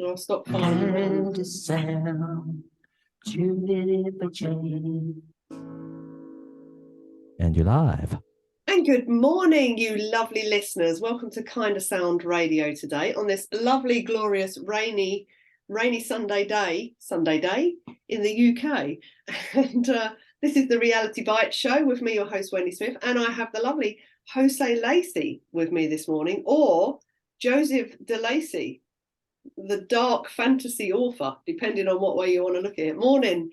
I'll stop finding Kindasound, and you're live. And good morning, you lovely listeners. Welcome to Kindasound Radio today on this lovely, glorious, rainy Sunday day in the UK. And this is the Reality Bite Show with me, your host, Wendy Smith. And I have the lovely Jose Lacey with me this morning, or Joseph de Lacey, the dark fantasy author, depending on what way you want to look at it. Morning,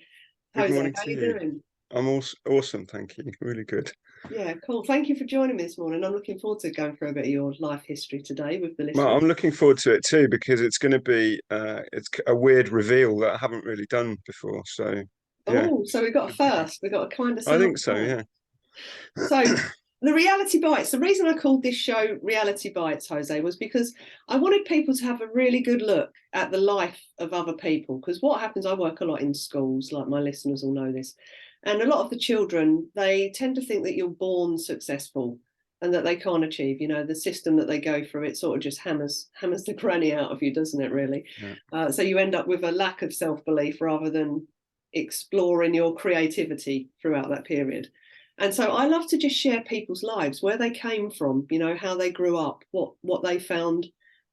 Jose. Good morning How to you you. doing? I'm awesome, thank you. Really good. Yeah, cool. Thank you for joining me this morning. I'm looking forward to going through a bit of your life history today with the listeners. Well, I'm looking forward to it too because it's going to be it's a weird reveal that I haven't really done before. So yeah. Oh, so we've got a first. We've got a kind of. I think so. Yeah. So the Reality Bites. The reason I called this show Reality Bites, Jose, was because I wanted people to have a really good look at the life of other people. Because what happens, I work a lot in schools, like my listeners all know this. And a lot of the children, they tend to think that you're born successful and that they can't achieve. You know, the system that they go through, it sort of just hammers the granny out of you, doesn't it, really? Yeah. So you end up with a lack of self-belief rather than exploring your creativity throughout that period. And so I love to just share people's lives, where they came from, you know, how they grew up, what they found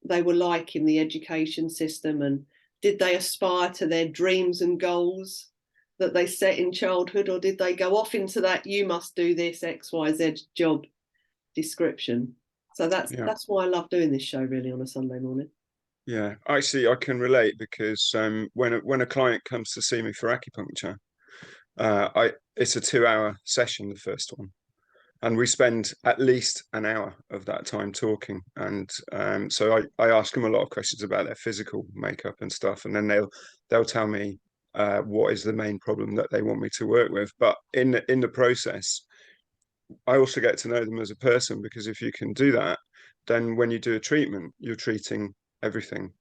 they were like in the education system, and did they aspire to their dreams and goals that they set in childhood, or did they go off into that you must do this XYZ job description? So that's why I love doing this show, really, on a Sunday morning. Yeah, actually, I can relate because when a client comes to see me for acupuncture, it's a 2-hour session, the first one, and we spend at least an hour of that time talking. And so I ask them a lot of questions about their physical makeup and stuff, and then they'll tell me what is the main problem that they want me to work with. But in the process, I also get to know them as a person, because if you can do that, then when you do a treatment, you're treating everything,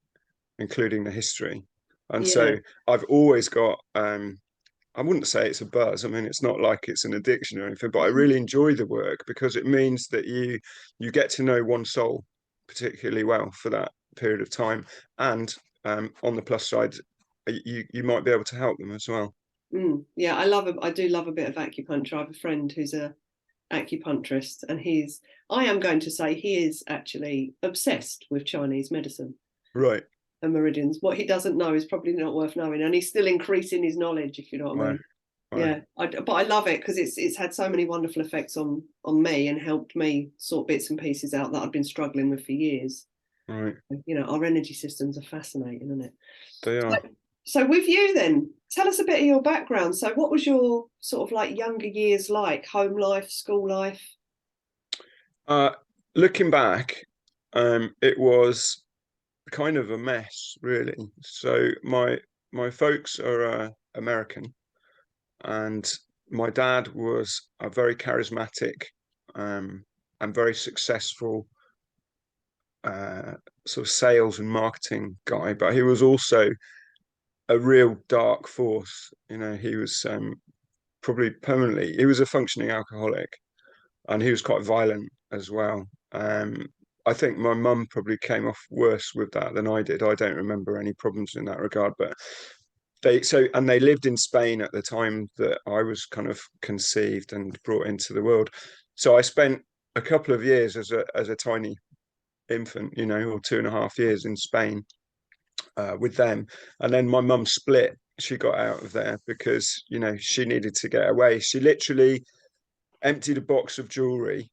including the history. And so I've always got I wouldn't say it's a buzz. I mean, it's not like it's an addiction or anything, but I really enjoy the work because it means that you get to know one soul particularly well for that period of time. And on the plus side, you might be able to help them as well. Yeah, I do love a bit of acupuncture. I have a friend who's a acupuncturist, and I am going to say he is actually obsessed with Chinese medicine. Right. And meridians. What he doesn't know is probably not worth knowing, and he's still increasing his knowledge, if you know what I mean. Wow. Yeah, but I love it because it's had so many wonderful effects on me and helped me sort bits and pieces out that I've been struggling with for years. Right. You know, our energy systems are fascinating, isn't it? They are. So with you then, tell us a bit of your background. So what was your sort of like younger years like? Home life, school life? Looking back, it was kind of a mess, really. So my folks are American, and my dad was a very charismatic and very successful sort of sales and marketing guy, but he was also a real dark force. You know, he was probably permanently, he was a functioning alcoholic, and he was quite violent as well. I think my mum probably came off worse with that than I did. I don't remember any problems in that regard, but they lived in Spain at the time that I was kind of conceived and brought into the world. So I spent a couple of years as a tiny infant, you know, or 2.5 years in Spain with them. And then my mum split. She got out of there because, you know, she needed to get away. She literally emptied a box of jewelry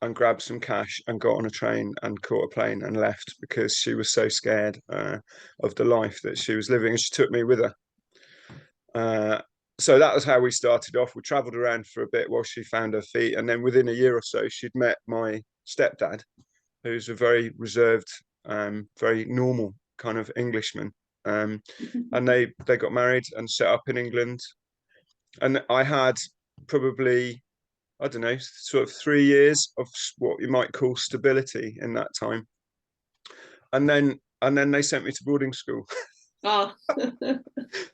and grabbed some cash and got on a train and caught a plane and left because she was so scared of the life that she was living. And she took me with her. So that was how we started off. We travelled around for a bit while she found her feet. And then within a year or so, she'd met my stepdad, who's a very reserved, very normal kind of Englishman. And they got married and set up in England. And I had probably, I don't know, sort of 3 years of what you might call stability in that time. And then they sent me to boarding school. Oh.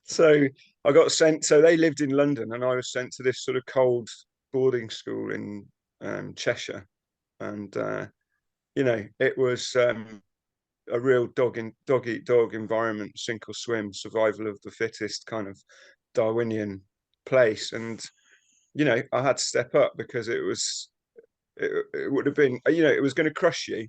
So I got sent, so they lived in London and I was sent to this sort of cold boarding school in Cheshire. And, you know, it was a real dog eat dog environment, sink or swim, survival of the fittest kind of Darwinian place. And I had to step up because it would have been, it was going to crush you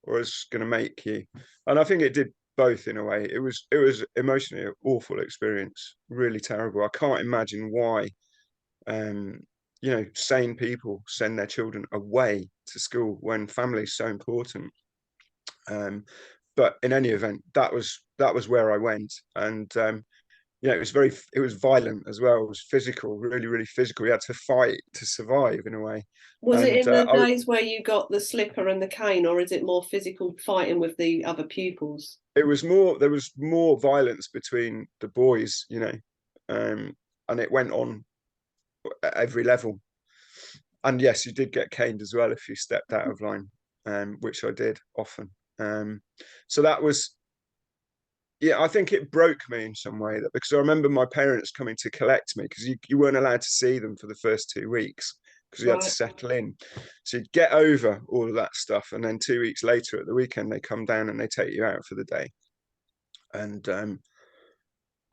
or it's going to make you. And I think it did both in a way. It was emotionally an awful experience, really terrible. I can't imagine why sane people send their children away to school when family is so important. But in any event, that was where I went. And it was violent as well. It was physical, really, really physical. We had to fight to survive in a way. Was it And in the days where you got the slipper and the cane, or is it more physical fighting with the other pupils? there was more violence between the boys, and it went on at every level. And yes, you did get caned as well if you stepped out of line, which I did often. So that was, yeah, I think it broke me in some way, that because I remember my parents coming to collect me, because you weren't allowed to see them for the first 2 weeks because you had to Right. settle in. So you'd get over all of that stuff, and then 2 weeks later at the weekend they come down and they take you out for the day. And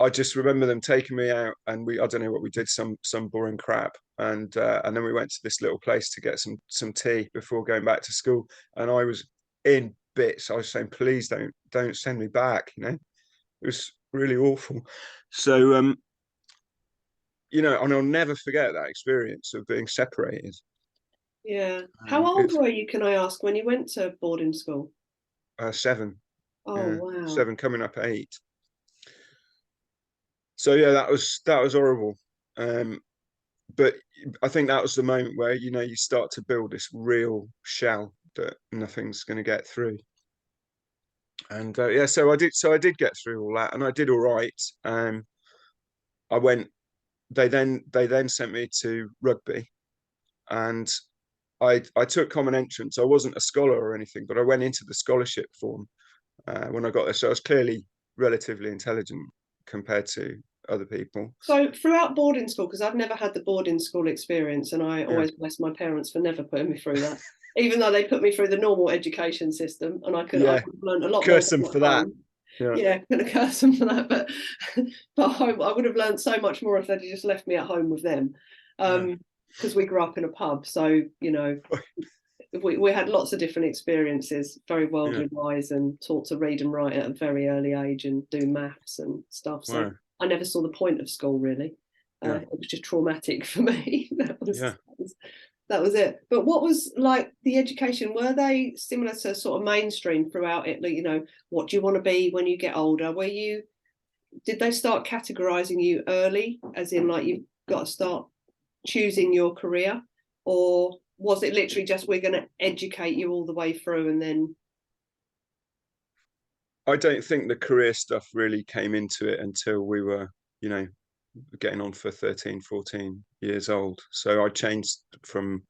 I just remember them taking me out, and I don't know what we did, some boring crap, and then we went to this little place to get some tea before going back to school, and I was in bits. I was saying, please don't send me back. It was really awful. So and I'll never forget that experience of being separated. Yeah. How old It's were you, can I ask, when you went to boarding school? 7, Oh, yeah, wow. 7 coming up at 8. So yeah, that was horrible. But I think that was the moment where you start to build this real shell that nothing's going to get through. And yeah, so I did get through all that, and I did all right. I went. They then sent me to rugby, and I took common entrance. I wasn't a scholar or anything, but I went into the scholarship form when I got there. So I was clearly relatively intelligent compared to other people. So throughout boarding school, because I've never had the boarding school experience, and I Yeah, always bless my parents for never putting me through that, even though they put me through the normal education system, and I could yeah. have learned a lot more Curse them at for that. home. Yeah, Yeah, I'm gonna curse them for that, but I would have learned so much more if they'd just left me at home with them. yeah. Because we grew up in a pub, so we had lots of different experiences, very Yeah. worldly wise, and taught to read and write at a very early age and do maths and stuff. So Wow. I never saw the point of school really. Yeah. It was just traumatic for me. Yeah. That was it. But what was like the education? Were they similar to sort of mainstream throughout it? Like, what do you want to be when you get older? Did they start categorizing you early, as in like you've got to start choosing your career, or was it literally just we're going to educate you all the way through and then? I don't think the career stuff really came into it until we were, you know, getting on for 13, 14 years old. So I changed from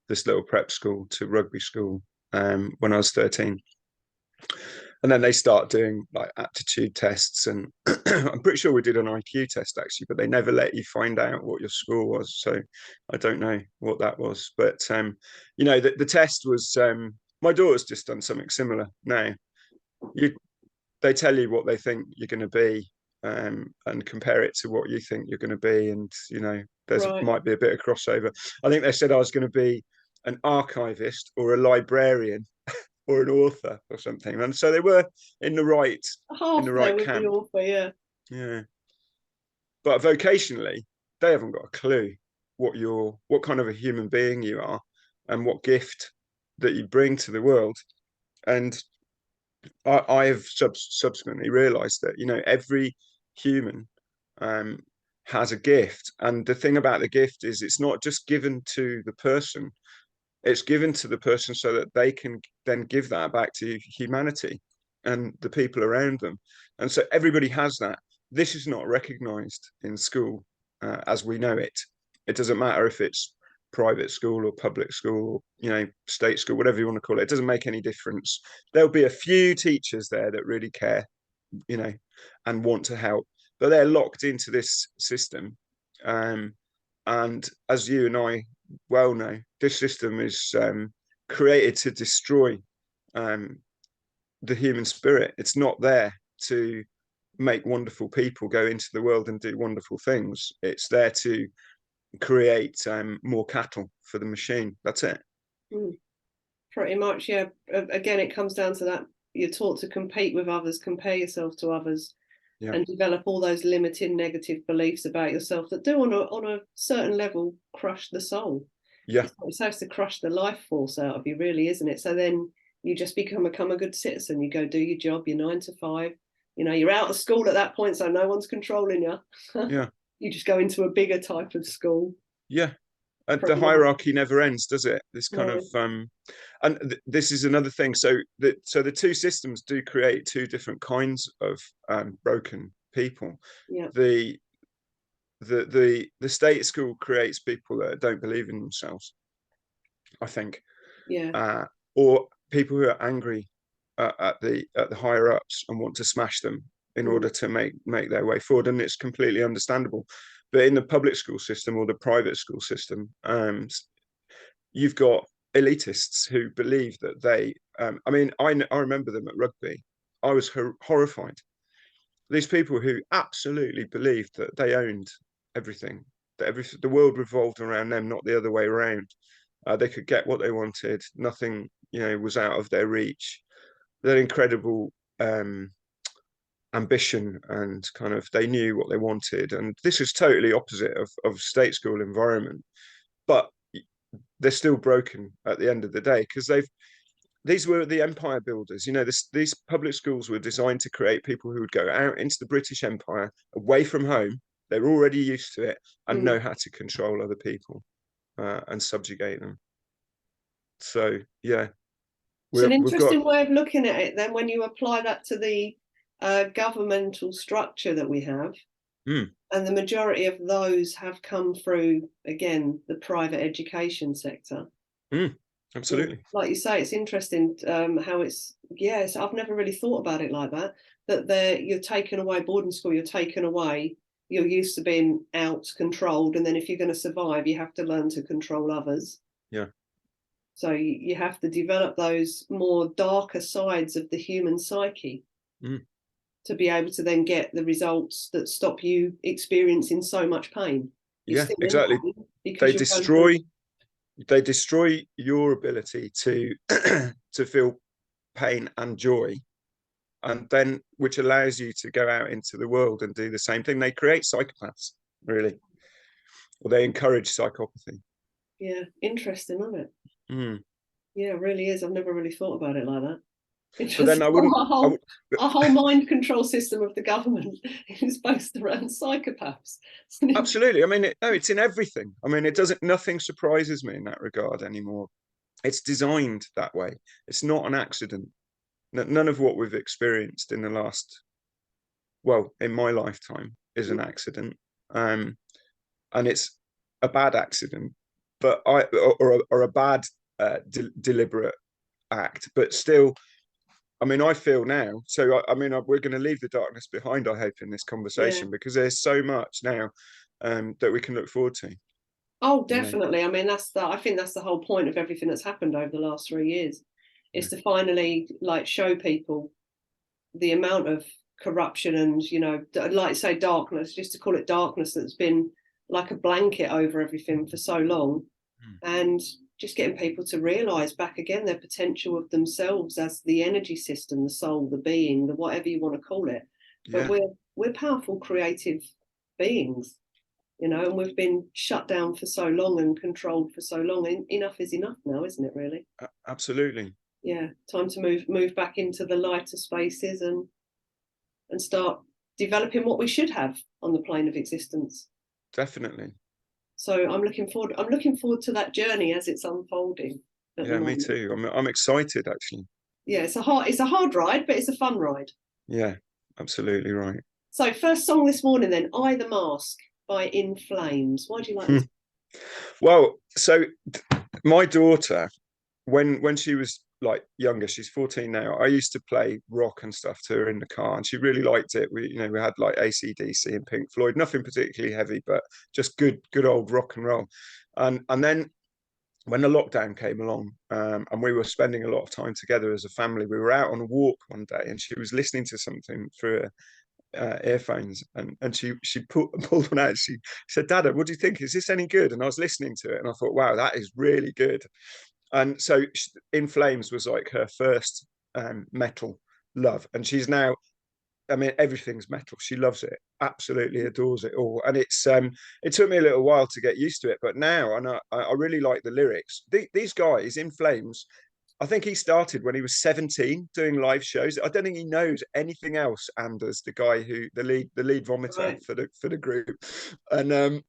this little prep school to rugby school when I was 13. And then they start doing like aptitude tests, and I'm pretty sure we did an IQ test actually, but they never let you find out what your score was. So I don't know what that was, but the test was. My daughter's just done something similar now. You They tell you what they think you're going to be, and compare it to what you think you're going to be, and there's Right. might be a bit of crossover. I think they said I was going to be an archivist or a librarian or an author or something, and so they were in the right Half there with the camp. author, yeah. Yeah, but vocationally, they haven't got a clue what kind of a human being you are and what gift that you bring to the world. And I have subsequently realised that every human um, has a gift, and the thing about the gift is it's not just given to the person; it's given to the person so that they can then give that back to humanity and the people around them. And so everybody has that. This is not recognised in school as we know it. It doesn't matter if it's private school or public school, state school, whatever you want to call it. It doesn't make any difference. There'll be a few teachers there that really care, and want to help, but they're locked into this system. And as you and I well know, this system is created to destroy the human spirit. It's not there to make wonderful people go into the world and do wonderful things. It's there to create more cattle for the machine. That's it. Pretty much, yeah. Again, it comes down to that. You're taught to compete with others, compare yourself to others, and develop all those limiting negative beliefs about yourself that do on a certain level crush the soul. Yeah. It's supposed to crush the life force out of you, really, isn't it? So then you just become a good citizen. You go do your job, your 9 to 5. You're out of school at that point, so no one's controlling you. Yeah. You just go into a bigger type of school. Yeah. The hierarchy never ends, does it? This kind of and this is another thing. So the two systems do create two different kinds of broken people. Yeah. The state school creates people that don't believe in themselves, I think. Yeah. Or people who are angry at the higher ups and want to smash them in order to make their way forward, and it's completely understandable. But in the public school system or the private school system, you've got elitists who believe that they. I mean, I remember them at rugby. I was horrified. These people who absolutely believed that they owned everything, that the world revolved around them, not the other way around. They could get what they wanted. Nothing, was out of their reach. That incredible ambition, and kind of they knew what they wanted. And this is totally opposite of state school environment. But they're still broken at the end of the day, because these were the empire builders. These public schools were designed to create people who would go out into the British Empire, away from home. They're already used to it and know how to control other people and subjugate them. So yeah, it's an interesting way of looking at it then, when you apply that to the governmental structure that we have. And the majority of those have come through, again, the private education sector. Absolutely. Like you say, it's interesting how I've never really thought about it like that. That you're taken away, boarding school, you're taken away. You're used to being out controlled, and then if you're going to survive, you have to learn to control others. Yeah. So you have to develop those more darker sides of the human psyche to be able to then get the results that stop you experiencing so much pain. Yeah, exactly. They destroy your ability to to feel pain and joy, and then which allows you to go out into the world and do the same thing. They create psychopaths, really, or they encourage psychopathy. Yeah, interesting, isn't it? Yeah, it really is. I've never really thought about it like that. But then our whole mind control system of the government is based around psychopaths. Absolutely. I mean, it's in everything. I mean, nothing surprises me in that regard anymore. It's designed that way. It's not an accident. None of what we've experienced in the last, in my lifetime, is an accident. And it's a bad accident, but or a bad deliberate act, but still. I mean, I feel now. So, we're going to leave the darkness behind, I hope, in this conversation, because there's so much now that we can look forward to. Oh, definitely. I mean, I think that's the whole point of everything that's happened over the last 3 years, is to finally show people the amount of corruption and, say darkness, just to call it darkness, that's been like a blanket over everything for so long. And just getting people to realise back again their potential of themselves as the energy system, the soul, the being, the whatever you want to call it. But we're powerful, creative beings, and we've been shut down for so long and controlled for so long. Enough is enough now, isn't it, really? Absolutely. Yeah, time to move back into the lighter spaces and start developing what we should have on the plane of existence. Definitely. So I'm looking forward to that journey as it's unfolding. Yeah, me too. I'm excited, actually. Yeah, it's a hard ride, but it's a fun ride. Yeah, absolutely right. So first song this morning then, I the Mask by In Flames. Why do you like this? Well, so my daughter, when she was younger, she's 14 now, I used to play rock and stuff to her in the car, and she really liked it. We had AC/DC and Pink Floyd, nothing particularly heavy, but just good old rock and roll. And then when the lockdown came along, and we were spending a lot of time together as a family, we were out on a walk one day, and she was listening to something through her earphones, and she pulled one out. She said, "Dada, what do you think? Is this any good?" And I was listening to it, and I thought, "Wow, that is really good." And so, In Flames was like her first metal love, and she's now, I mean, everything's metal. She loves it, absolutely adores it all. And it took me a little while to get used to it, but now, and I really like the lyrics. These guys, In Flames, I think he started when he was 17 doing live shows. I don't think he knows anything else. Anders, the guy who the lead vomiter Right. for the group, and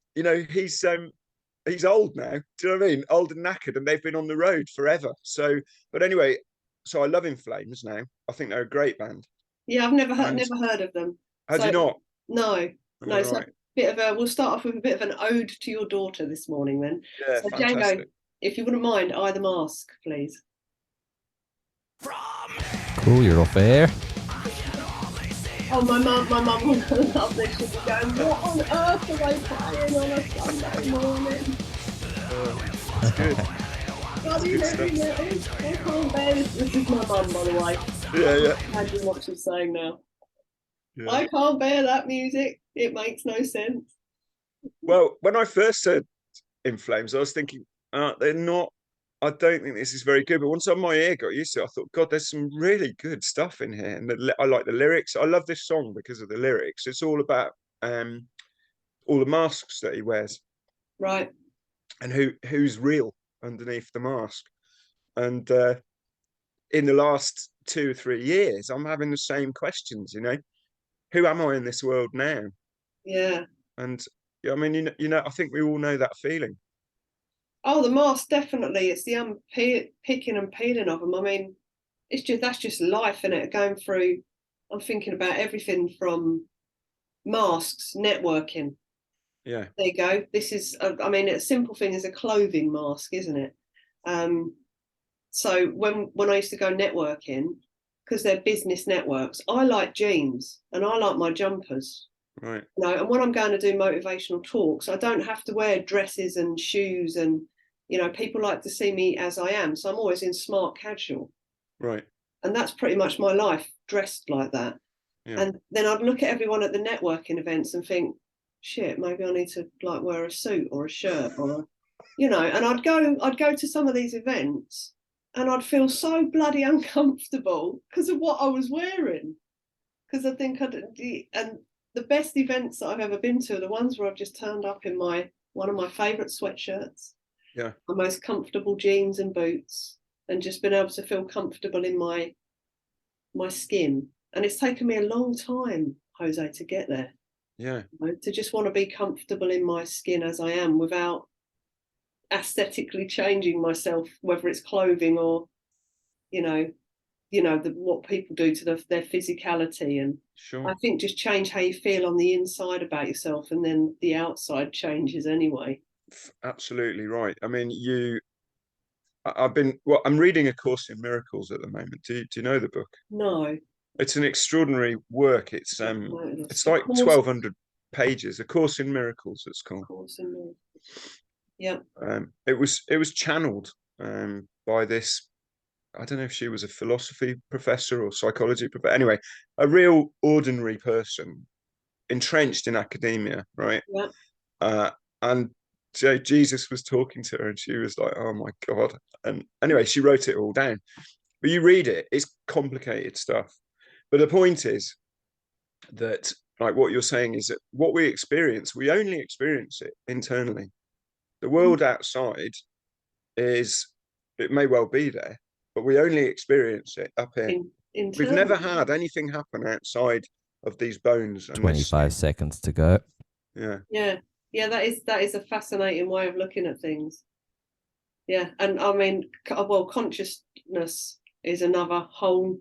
he's old now. Do you know what I mean? Old and knackered, and they've been on the road forever. So, but anyway, so I love In Flames now. I think they're a great band. Yeah, I've never And heard of them. had So you not? no, no. So Right. bit of a. We'll start off with a bit of an ode to your daughter this morning, then. Yeah, So Django, fantastic. if you wouldn't mind, eye the mask, please. Cool, you're off air. Oh, my mum will love this. She'll be going, what on earth are they playing on a Sunday morning? It's good. Bloody living it. I can't bear this. This is my mum, by the way. Yeah. Imagine what she's saying now. Yeah. I can't bear that music. It makes no sense. Well, when I first heard In Flames, I was thinking, they're not. I don't think this is very good. But once my ear got used to it, I thought, God, there's some really good stuff in here, and I like the lyrics. I love this song because of the lyrics. It's all about all the masks that he wears, Right. and who's real underneath the mask. And in the last 2 or 3 years, I'm having the same questions. Who am I in this world now? Yeah. And I mean, I think we all know that feeling. Oh, the mask, definitely. It's the unpicking and peeling of them. I mean, that's just life, isn't it? Going through, I'm thinking about everything from masks, networking. Yeah. There you go. This is, I mean, a simple thing is a clothing mask, isn't it? So when I used to go networking, because they're business networks, I like jeans and I like my jumpers. Right. And when I'm going to do motivational talks, I don't have to wear dresses and shoes, and people like to see me as I am, so I'm always in smart casual. Right. And that's pretty much my life, dressed like that. Yeah. And then I'd look at everyone at the networking events and think, shit, maybe I need to like wear a suit or a shirt, or and I'd go to some of these events and I'd feel so bloody uncomfortable because of what I was wearing. Because I think and the best events that I've ever been to are the ones where I've just turned up in one of my favourite sweatshirts, Yeah. my most comfortable jeans and boots, and just been able to feel comfortable in my skin. And it's taken me a long time, Jose, to get there. Yeah. To just want to be comfortable in my skin as I am without aesthetically changing myself, whether it's clothing or, what people do to their physicality. And Sure. I think just change how you feel on the inside about yourself, and then the outside changes anyway. Absolutely right. I mean, I'm reading A Course in Miracles at the moment. Do you know the book? No. It's an extraordinary work. It's like 1,200 pages. A Course in Miracles, it's called. Course in Miracles. Yeah. It was channeled by this. I don't know if she was a philosophy professor or psychology professor. Anyway, a real ordinary person entrenched in academia, right? Yeah. And so Jesus was talking to her, and she was like, "Oh my God!" And anyway, she wrote it all down. But you read it; it's complicated stuff. But the point is that, like, what you're saying is that what we experience, we only experience it internally. The world outside it may well be there, but we only experience it up here. We've never had anything happen outside of these bones. And 25 seconds to go. Yeah. That is a fascinating way of looking at things. Yeah, and I mean, well, consciousness is another whole.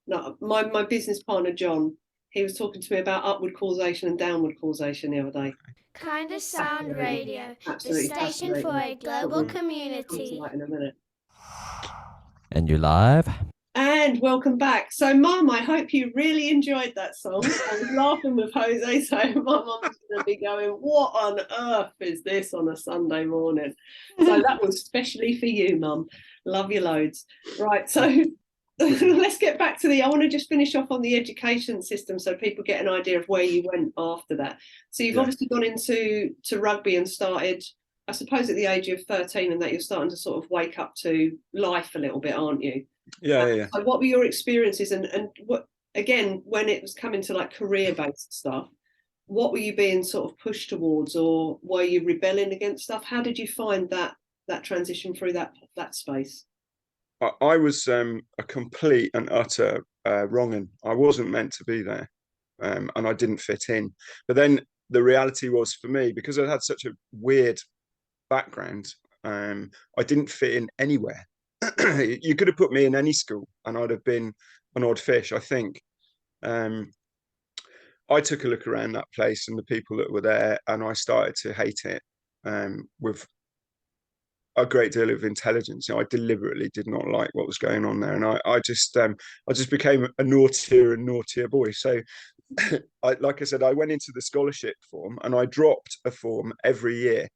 No, my business partner John, he was talking to me about upward causation and downward causation the other day. Kindasound Radio, Absolutely, the station for a global community. In a minute. And you're live. And And welcome back. So, Mum, I hope you really enjoyed that song. I was laughing with Jose, so my mum's going to be going, what on earth is this on a Sunday morning? So that was specially for you, Mum. Love you loads. Right, so let's get back to I want to just finish off on the education system so people get an idea of where you went after that. So you've obviously gone into rugby and started, I suppose, at the age of 13, and that you're starting to sort of wake up to life a little bit, aren't you? Yeah. So what were your experiences, and what, again, when it was coming to like career-based stuff, what were you being sort of pushed towards, or were you rebelling against stuff? How did you find that transition through that space? I was a complete and utter wrong-un. I wasn't meant to be there, and I didn't fit in. But then the reality was, for me, because I had such a weird background, I didn't fit in anywhere. You could have put me in any school and I'd have been an odd fish, I think. I took a look around that place and the people that were there, and I started to hate it with a great deal of intelligence. I deliberately did not like what was going on there, and I just became a naughtier and naughtier boy. So like I said, I went into the scholarship form and I dropped a form every year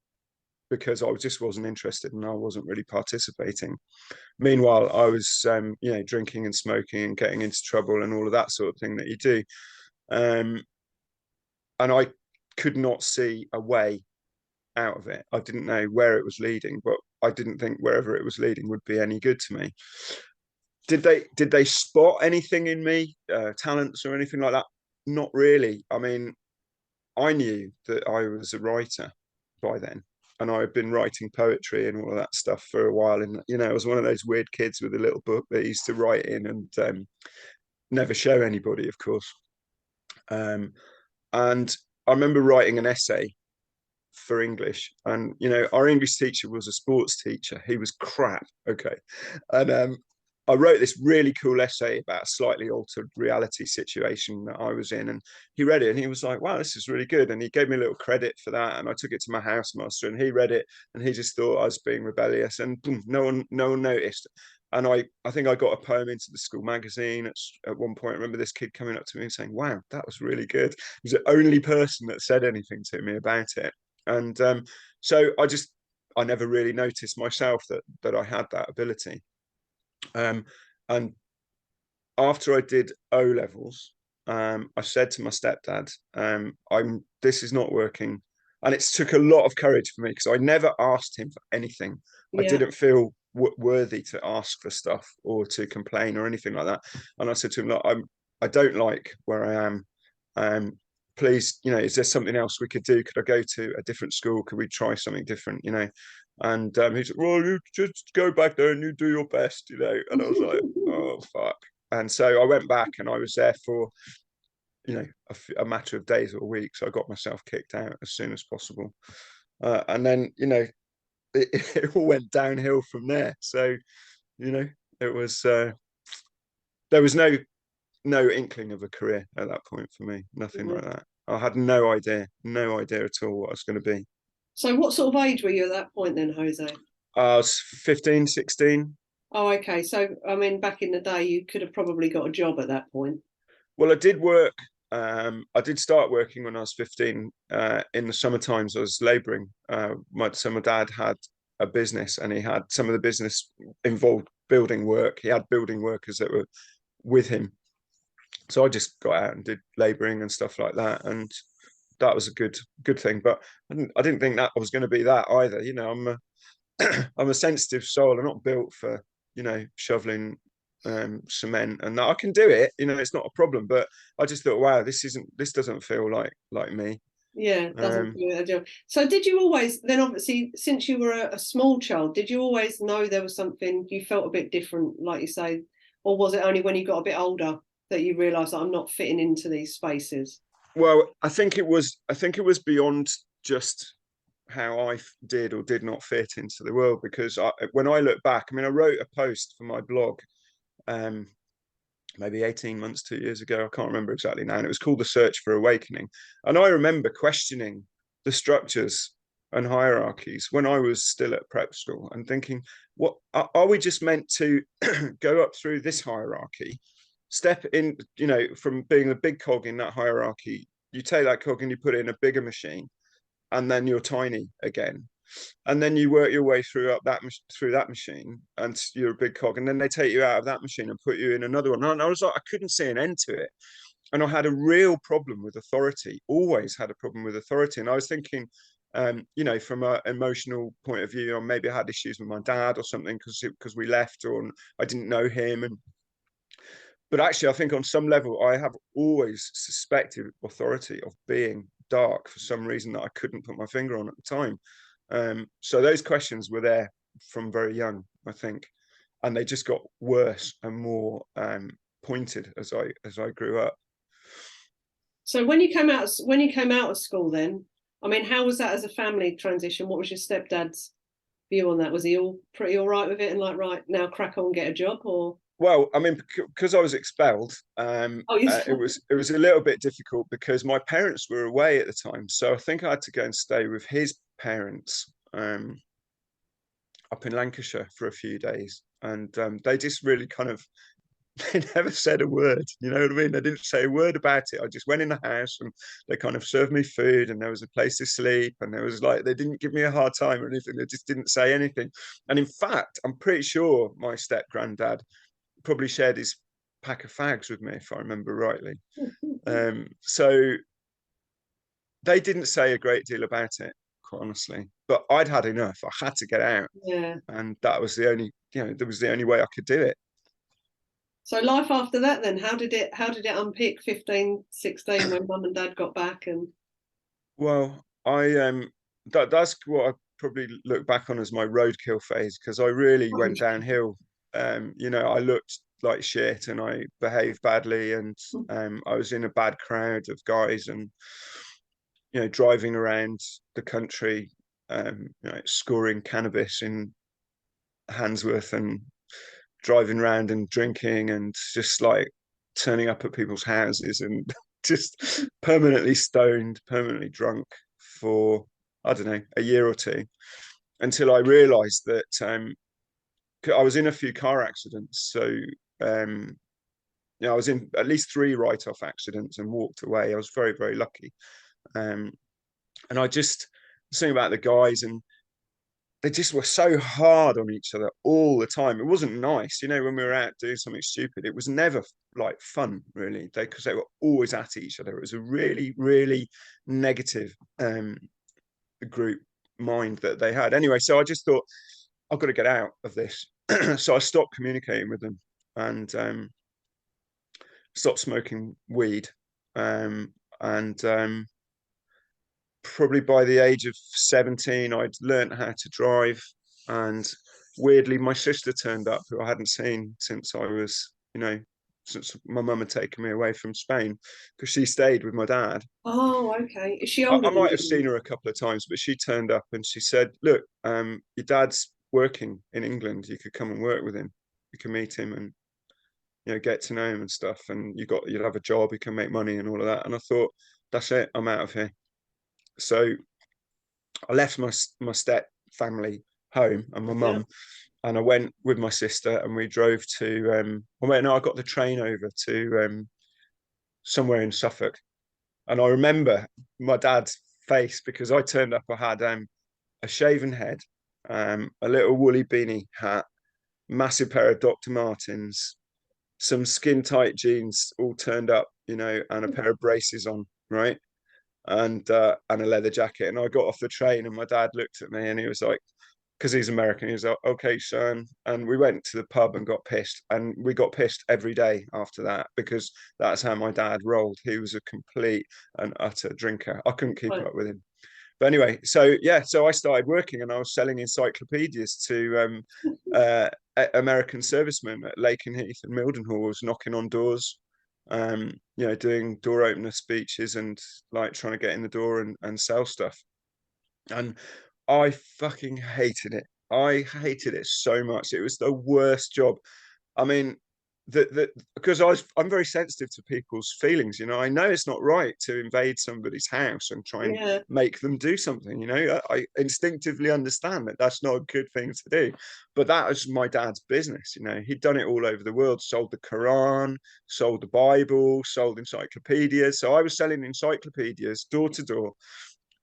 because I just wasn't interested and I wasn't really participating. Meanwhile, I was, drinking and smoking and getting into trouble and all of that sort of thing that you do. And I could not see a way out of it. I didn't know where it was leading, but I didn't think wherever it was leading would be any good to me. Did they spot anything in me, talents or anything like that? Not really. I mean, I knew that I was a writer by then, and I had been writing poetry and all of that stuff for a while. And I was one of those weird kids with a little book that he used to write in and never show anybody, of course. And I remember writing an essay for English, and our English teacher was a sports teacher. He was crap, okay, and I wrote this really cool essay about a slightly altered reality situation that I was in, and he read it and he was like, wow, this is really good, and he gave me a little credit for that, and I took it to my housemaster and he read it and he just thought I was being rebellious, and boom, no one noticed. And I think I got a poem into the school magazine at one point. I remember this kid coming up to me and saying, wow, that was really good. He was the only person that said anything to me about it. And so I never really noticed myself that I had that ability. And after I did O levels, I said to my stepdad, this is not working. And it took a lot of courage for me because I never asked him for anything. I didn't feel worthy to ask for stuff or to complain or anything like that. And I said to him, look, I don't like where I am. Please, is there something else we could do? Could I go to a different school? Could we try something different? And he said, well, you just go back there and you do your best, And I was like, oh, fuck. And so I went back and I was there for, a matter of days or weeks. I got myself kicked out as soon as possible. And then, it all went downhill from there. So, it was, there was no inkling of a career at that point for me. Nothing like that. I had no idea at all what I was going to be. So what sort of age were you at that point then, Jose? I was 15, 16. Oh, okay. So, I mean, back in the day, you could have probably got a job at that point. Well, I did work. I did start working when I was 15. In the summer times, I was labouring. My dad had a business, and he had some of the business involved building work. He had building workers that were with him. So I just got out and did labouring and stuff like that. And that was a good thing. But I didn't think that I was going to be that either. I'm a sensitive soul. I'm not built for, shoveling cement, and that I can do it. It's not a problem. But I just thought, wow, this doesn't feel like me. Yeah, doesn't feel a job. So did you always, then obviously, since you were a small child, did you always know there was something you felt a bit different, like you say, or was it only when you got a bit older that you realised that I'm not fitting into these spaces? Well, I think it was beyond just how I did or did not fit into the world, because when I look back, I mean, I wrote a post for my blog maybe 18 months, 2 years ago. I can't remember exactly now. And it was called The Search for Awakening. And I remember questioning the structures and hierarchies when I was still at prep school, and thinking, what are we just meant to go up through this hierarchy, step in, you know, from being a big cog in that hierarchy, you take that cog and you put it in a bigger machine, and then you're tiny again, and then you work your way through that machine, and you're a big cog, and then they take you out of that machine and put you in another one. And I was like, I couldn't see an end to it, and I had a real problem with authority. Always had a problem with authority, and I was thinking, you know, from an emotional point of view, maybe I had issues with my dad or something because we left, or I didn't know him, but actually, I think on some level, I have always suspected authority of being dark for some reason that I couldn't put my finger on at the time. So those questions were there from very young, I think, and they just got worse and more pointed as I grew up. So when you came out of school, then, I mean, how was that as a family transition? What was your stepdad's view on that? Was he pretty all right with it, and like, right, now crack on, get a job? Or well, I mean, because I was expelled, it was a little bit difficult because my parents were away at the time, so I think I had to go and stay with his parents up in Lancashire for a few days, and they just really kind of they never said a word, you know what I mean? They didn't say a word about it. I just went in the house and they kind of served me food, and there was a place to sleep, and there was like, they didn't give me a hard time or anything. They just didn't say anything. And in fact, I'm pretty sure my step granddad probably shared his pack of fags with me, if I remember rightly. So they didn't say a great deal about it, quite honestly, but I'd had enough. I had to get out. Yeah. And that was the only, you know, that was the only way I could do it. So life after that, then, how did it unpick 15, 16 when mum and dad got back? And well, that's what I probably look back on as my roadkill phase, because I really went downhill. You know, I looked like shit and I behaved badly, and I was in a bad crowd of guys, and you know, driving around the country, you know, scoring cannabis in Handsworth, and driving around and drinking, and just like turning up at people's houses, and just permanently stoned, permanently drunk for, I don't know, a year or two, until I realized that I was in a few car accidents. So you know, I was in at least 3 write-off accidents and walked away. I was very, very lucky. And I just was thinking about the guys, and they just were so hard on each other all the time. It wasn't nice, you know, when we were out doing something stupid. It was never like fun, really, because they were always at each other. It was a really, really negative group mind that they had. Anyway, so I just thought, I've got to get out of this. So I stopped communicating with them, and stopped smoking weed. And probably by the age of 17, I'd learned how to drive. And weirdly, my sister turned up, who I hadn't seen since I was, you know, since my mum had taken me away from Spain, because she stayed with my dad. oh, okay. Is she older I than might have you? seen her a couple of times, but she turned up and she said, look, your dad's working in England. You could come and work with him. You can meet him and, you know, get to know him and stuff. And you'd have a job, you can make money and all of that. And I thought, that's it, I'm out of here. So I left my step family home and my mum, and I went with my sister, and we drove to I got the train over to somewhere in Suffolk. And I remember my dad's face, because I turned up, I had a shaven head, a little woolly beanie hat, massive pair of Dr. Martens, some skin tight jeans all turned up, you know, and a pair of braces on, right? And a leather jacket. And I got off the train, and my dad looked at me, and he was like, because he's American, he was like, okay, son. And we went to the pub and got pissed. And we got pissed every day after that, because that's how my dad rolled. He was a complete and utter drinker. I couldn't keep up with him. But anyway, so yeah, so I started working, and I was selling encyclopedias to American servicemen at Lakenheath and Mildenhall. I was knocking on doors, you know, doing door opener speeches, and like trying to get in the door and sell stuff. And I fucking hated it. I hated it so much. It was the worst job. I mean, because I'm very sensitive to people's feelings. I know it's not right to invade somebody's house and try and make them do something. I instinctively understand that that's not a good thing to do, but that was my dad's business. He'd done it all over the world, sold the Quran, sold the Bible, sold encyclopedias. So I was selling encyclopedias door to door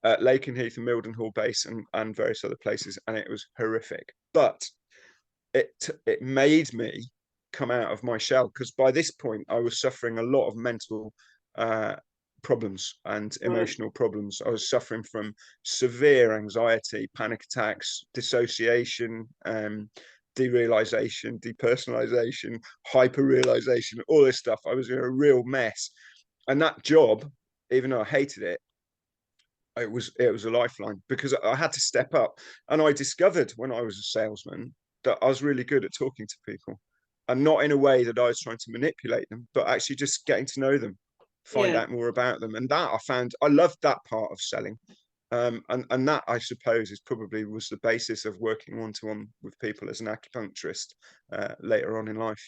at Lakenheath and Mildenhall Base and various other places, and it was horrific. But it made me come out of my shell, because by this point I was suffering a lot of mental problems and emotional problems. I was suffering from severe anxiety, panic attacks, dissociation, derealization, depersonalization, hyper-realization, all this stuff. I was in a real mess. And that job, even though I hated it, it was a lifeline, because I had to step up. And I discovered when I was a salesman that I was really good at talking to people, and not in a way that I was trying to manipulate them, but actually just getting to know them, find out more about them. And that I loved that part of selling. And that, I suppose, was the basis of working one-to-one with people as an acupuncturist later on in life.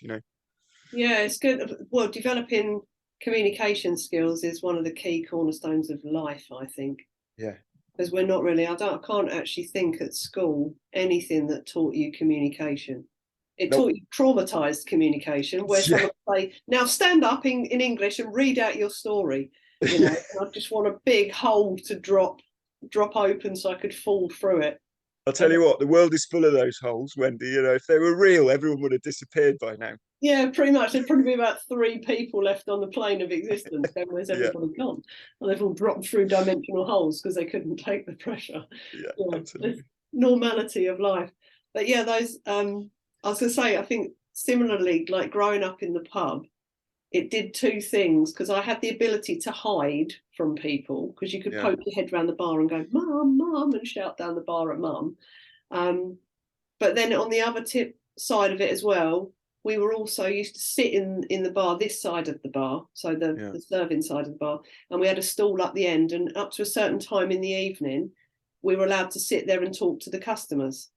Yeah, it's good. Well, developing communication skills is one of the key cornerstones of life, I think. Yeah. Because we're not really, I can't actually think at school anything that taught you communication. It taught you traumatized communication, where someone would say, now stand up in English and read out your story. I just want a big hole to drop open so I could fall through it. I'll tell you what, the world is full of those holes, Wendy. If they were real, everyone would have disappeared by now. Yeah, pretty much. There'd probably be about 3 people left on the plane of existence. Then where's everybody gone? Well, they've all dropped through dimensional holes because they couldn't take the pressure. Yeah, absolutely. Normality of life. But yeah, those. I was going to say, I think similarly, like growing up in the pub, it did 2 things, because I had the ability to hide from people, because you could poke your head around the bar and go, "Mum, Mum," and shout down the bar at Mum. But then on the other side of it as well, we were also used to sit in the bar, this side of the bar, so the serving side of the bar, and we had a stall up the end, and up to a certain time in the evening, we were allowed to sit there and talk to the customers.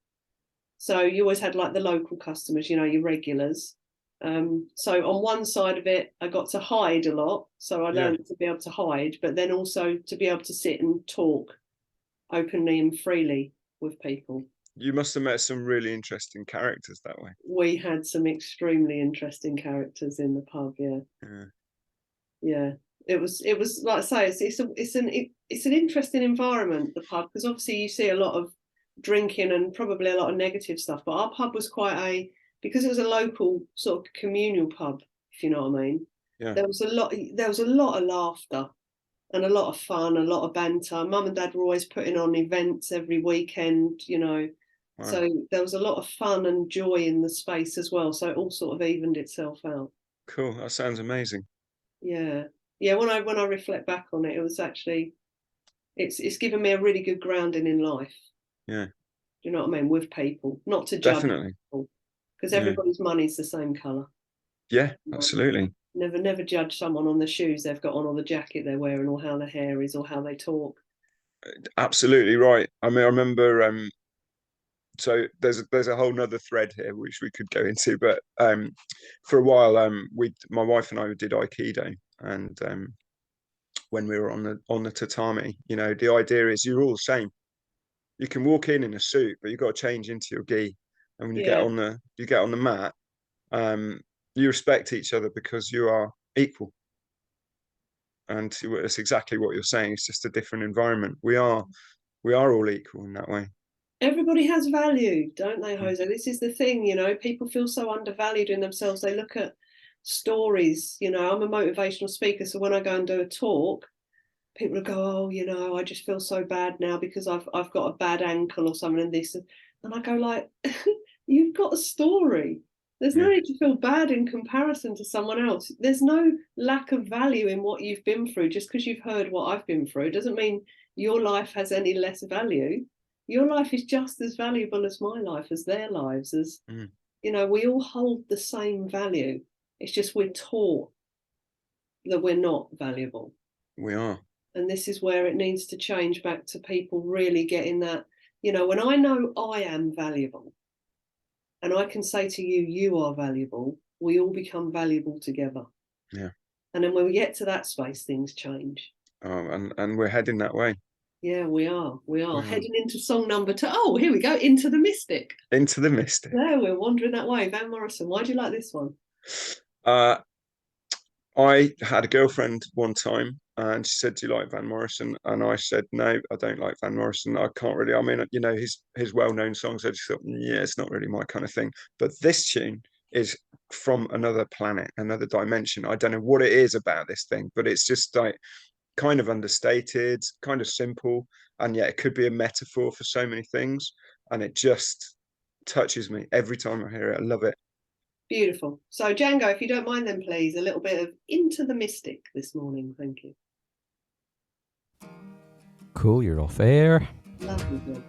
So you always had like the local customers, your regulars. So on one side of it, I got to hide a lot, so I learned to be able to hide, but then also to be able to sit and talk openly and freely with people. You must have met some really interesting characters that way. We had some extremely interesting characters in the pub. Yeah. It was like I say, it's an interesting environment, the pub, because obviously you see a lot of drinking and probably a lot of negative stuff. But our pub was because it was a local sort of communal pub, if you know what I mean. Yeah. There was a lot of laughter and a lot of fun, a lot of banter. Mum and Dad were always putting on events every weekend, Wow. So there was a lot of fun and joy in the space as well. So it all sort of evened itself out. Cool. That sounds amazing. Yeah. When I reflect back on it, it was actually, it's given me a really good grounding in life. Yeah. Do you know what I mean? With people, not to judge people, because everybody's money's the same colour. Yeah, absolutely. Never judge someone on the shoes they've got on, or the jacket they're wearing, or how their hair is, or how they talk. Absolutely right. I mean, I remember. So there's a whole nother thread here which we could go into, but for a while, my wife and I did Aikido, and when we were on the tatami, the idea is you're all the same. You can walk in a suit, but you've got to change into your gi, and when you get on the mat, you respect each other because you are equal. And it's exactly what you're saying. It's just a different environment. We are all equal in that way. Everybody has value, don't they, Jose? This is the thing, people feel so undervalued in themselves. They look at stories, I'm a motivational speaker, so when I go and do a talk, people will go, I just feel so bad now because I've got a bad ankle or something, and this, and I go like, you've got a story. There's no need to feel bad in comparison to someone else. There's no lack of value in what you've been through. Just because you've heard what I've been through doesn't mean your life has any less value. Your life is just as valuable as my life, as their lives, as we all hold the same value. It's just we're taught that we're not valuable. We are. And this is where it needs to change back to people really getting that, when I know I am valuable and I can say to you, you are valuable, we all become valuable together. Yeah. And then when we get to that space, things change. And we're heading that way. Yeah, we are. Heading into song number 2. Oh, here we go. Into the Mystic. Into the Mystic. Yeah, we're wandering that way. Van Morrison, why do you like this one? I had a girlfriend one time and she said, do you like Van Morrison? And I said, no, I don't like Van Morrison. I can't really, I mean, you know, his well-known songs, I just thought, yeah, it's not really my kind of thing. But this tune is from another planet, another dimension. I don't know what it is about this thing, but it's just like kind of understated, kind of simple. And yet it could be a metaphor for so many things. And it just touches me every time I hear it. I love it. Beautiful. So Django, if you don't mind then please, a little bit of Into the Mystic this morning. Thank you. Cool, you're off air. Lovely job.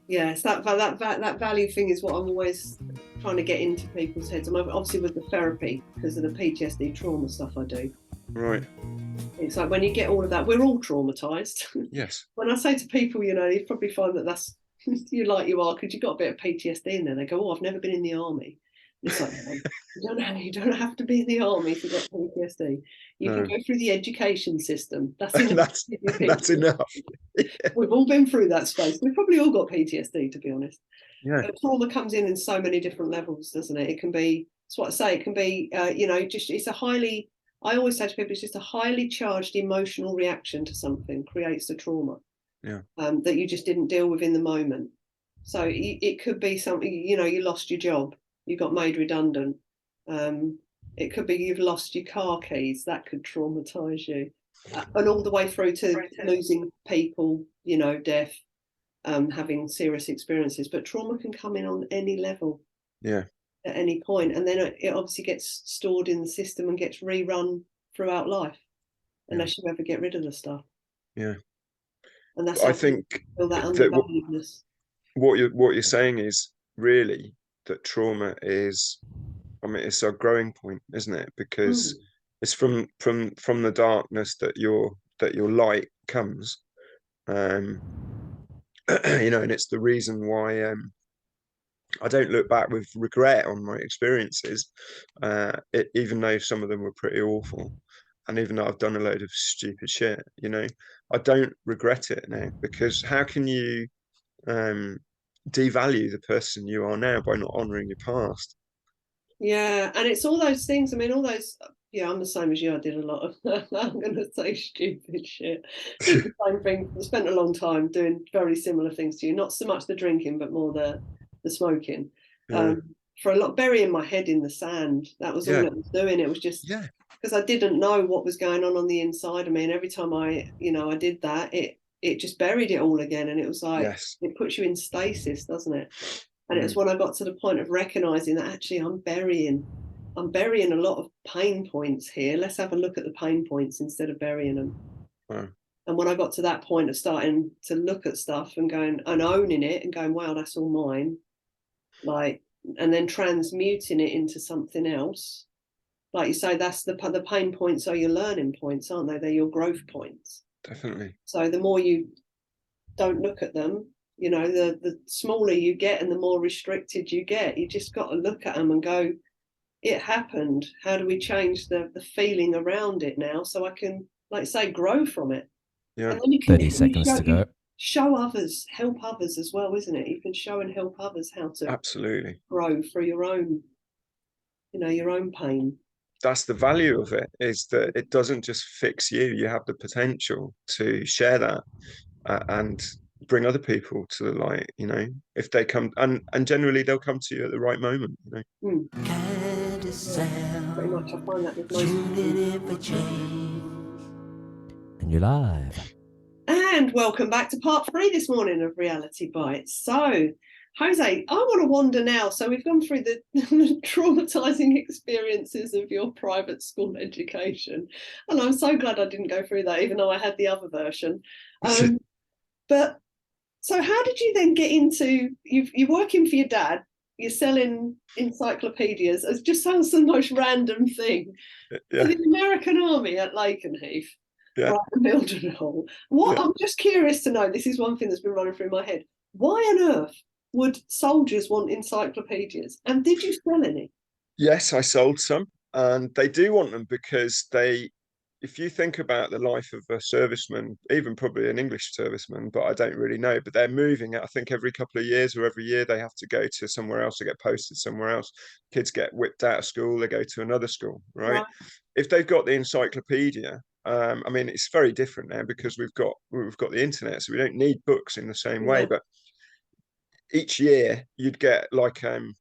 Yes, that value thing is what I'm always trying to get into people's heads. I'm obviously with the therapy because of the PTSD trauma stuff I do. Right. It's like when you get all of that, we're all traumatized. Yes. When I say to people, you know, you probably find that that's you like you are because you've got a bit of PTSD in there. They go, oh, I've never been in the army. It's like, you don't have to be in the army to get PTSD. You can go through the education system. That's enough. That's enough. Yeah. We've all been through that space. We've probably all got PTSD, to be honest. Yeah. But trauma comes in so many different levels, doesn't it? It can be, that's what I say, it can be, you know, just, it's a highly, I always say to people, it's just a highly charged emotional reaction to something creates the trauma. Yeah. That you just didn't deal with in the moment. So it could be something, you know, you lost your job. You got made redundant. It could be you've lost your car keys. That could traumatize you. And all the way through to losing people, you know, death, having serious experiences. But trauma can come in on any level. Yeah. At any point. And then it obviously gets stored in the system and gets rerun throughout life. Unless you ever get rid of the stuff. Yeah. And that's I think feel that undervaluedness. What you're saying is really that trauma is, I mean, it's a growing point, isn't it? Because it's from the darkness that your light comes. You know, and it's the reason why I don't look back with regret on my experiences, even though some of them were pretty awful. And even though I've done a load of stupid shit, you know, I don't regret it now, because how can you devalue the person you are now by not honouring your past? Yeah, and it's all those things. I mean, all those. Yeah, I'm the same as you. I did a lot of. I'm going to say stupid shit. Did the same thing. I spent a long time doing very similar things to you. Not so much the drinking, but more the smoking. Yeah. For a lot, burying my head in the sand. That was all it was doing. It was just because I didn't know what was going on the inside of me, and every time I did that, it just buried it all again, and it was like it puts you in stasis, doesn't it? And it was when I got to the point of recognizing that actually I'm burying a lot of pain points here. Let's have a look at the pain points instead of burying them. Wow. And when I got to that point of starting to look at stuff and going and owning it and going, wow, that's all mine, like, and then transmuting it into something else. Like you say, that's the pain points are your learning points, aren't they? They're your growth points. Definitely. So the more you don't look at them, you know, the smaller you get and the more restricted you get. You just got to look at them and go, it happened. How do we change the feeling around it now so I can, like say, grow from it? Yeah. And then you can 30 seconds to go. Show others, help others as well, isn't it? You can show and help others how to absolutely grow through your own, you know, your own pain. That's the value of it, is that it doesn't just fix you. You have the potential to share that and bring other people to the light, you know, if they come, and generally they'll come to you at the right moment, you know. Kindasound. Pretty much, I find that with most. And you're live. And welcome back to part 3 this morning of Reality Bites. So, Jose, I want to wander now. So we've gone through the traumatizing experiences of your private school education. And I'm so glad I didn't go through that, even though I had the other version. But so how did you then get into, you're working for your dad, you're selling encyclopedias. It just sounds the most random thing. Yeah. For the American Army at Lakenheath. Yeah. Right, Mildenhall. I'm just curious to know, this is one thing that's been running through my head. Why on earth would soldiers want encyclopedias? And did you sell any? Yes, I sold some, and they do want them because if you think about the life of a serviceman, even probably an English serviceman, but I don't really know, but they're moving, I think every couple of years or every year they have to go to somewhere else, to get posted somewhere else. Kids get whipped out of school, they go to another school, right? If they've got the encyclopedia, I mean, it's very different now because we've got the internet, so we don't need books in the same way. But each year you'd get like an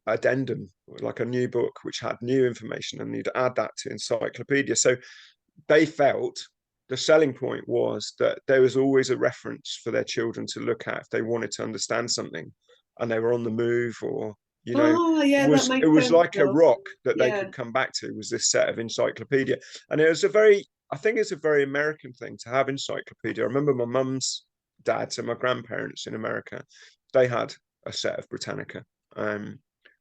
addendum, like a new book which had new information, and you'd add that to encyclopedia. So they felt the selling point was that there was always a reference for their children to look at if they wanted to understand something and they were on the move, or it was like a rock that they could come back to, was this set of encyclopedia. And it was I think it's a very American thing to have encyclopedia. I remember my mum's dad, so my grandparents in America, they had a set of Britannica. And